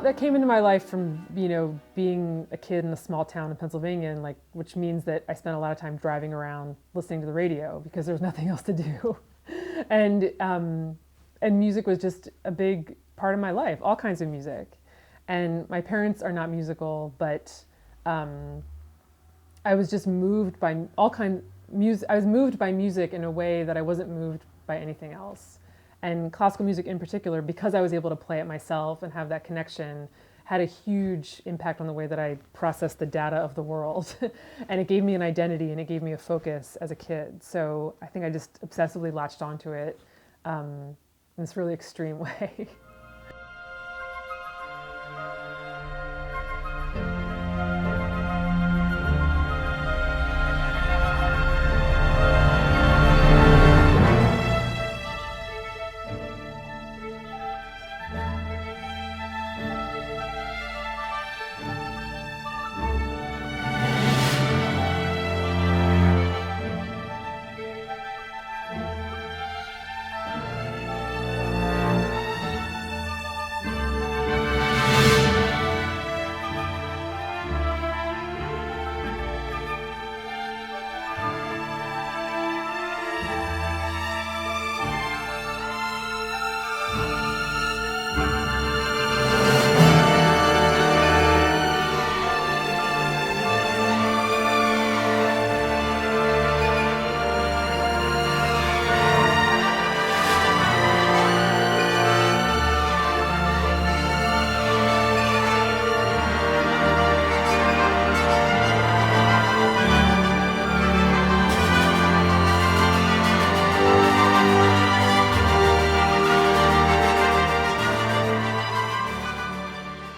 that came into my life from, being a kid in a small town in Pennsylvania, and which means that I spent a lot of time driving around listening to the radio because there was nothing else to do. And music was just a big part of my life, all kinds of music. And my parents are not musical, but I was just moved by all kinds music. I was moved by music in a way that I wasn't moved by anything else. And classical music in particular, because I was able to play it myself and have that connection, had a huge impact on the way that I processed the data of the world. And it gave me an identity and it gave me a focus as a kid. So I think I just obsessively latched onto it in this really extreme way.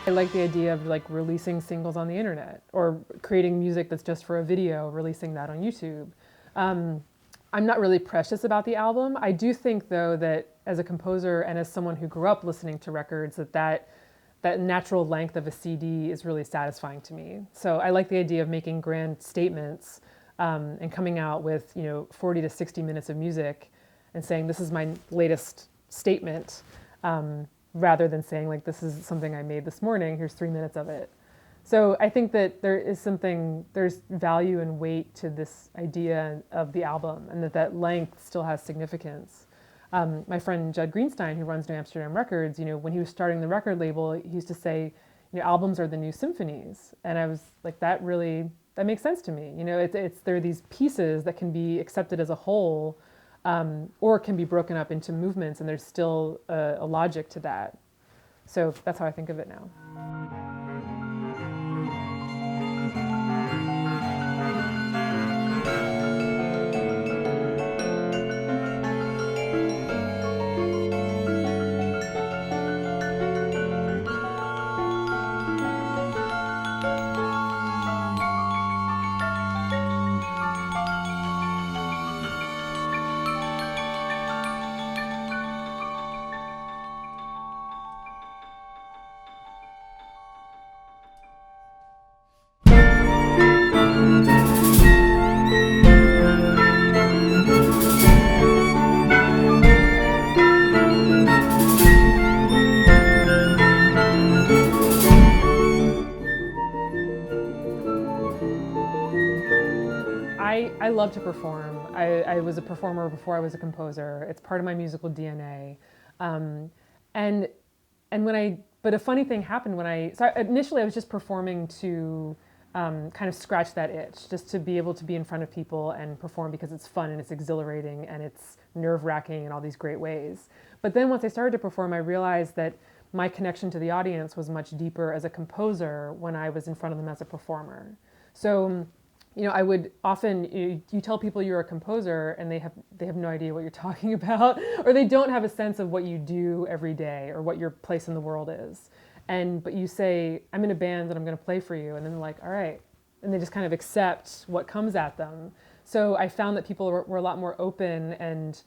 I like the idea of releasing singles on the internet or creating music that's just for a video, releasing that on YouTube. I'm not really precious about the album. I do think though that as a composer and as someone who grew up listening to records, that natural length of a CD is really satisfying to me. So I like the idea of making grand statements and coming out with 40 to 60 minutes of music and saying this is my latest statement. Rather than saying this is something I made this morning, here's 3 minutes of it. So I think that there's value and weight to this idea of the album, and that length still has significance. My friend Judd Greenstein, who runs New Amsterdam Records, when he was starting the record label, he used to say, albums are the new symphonies. And I was like, that makes sense to me. There are these pieces that can be accepted as a whole, or can be broken up into movements, and there's still a logic to that. So that's how I think of it now. I love to perform. I was a performer before I was a composer. It's part of my musical DNA. But a funny thing happened initially I was just performing to kind of scratch that itch, just to be able to be in front of people and perform because it's fun and it's exhilarating and it's nerve-wracking in all these great ways. But then once I started to perform, I realized that my connection to the audience was much deeper as a composer when I was in front of them as a performer. So I would often, you tell people you're a composer and they have no idea what you're talking about, or they don't have a sense of what you do every day or what your place in the world is. But you say, I'm in a band and I'm going to play for you. And then they're like, all right. And they just kind of accept what comes at them. So I found that people were a lot more open and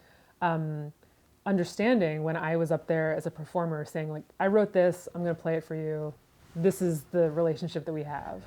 understanding when I was up there as a performer saying I wrote this, I'm going to play it for you. This is the relationship that we have.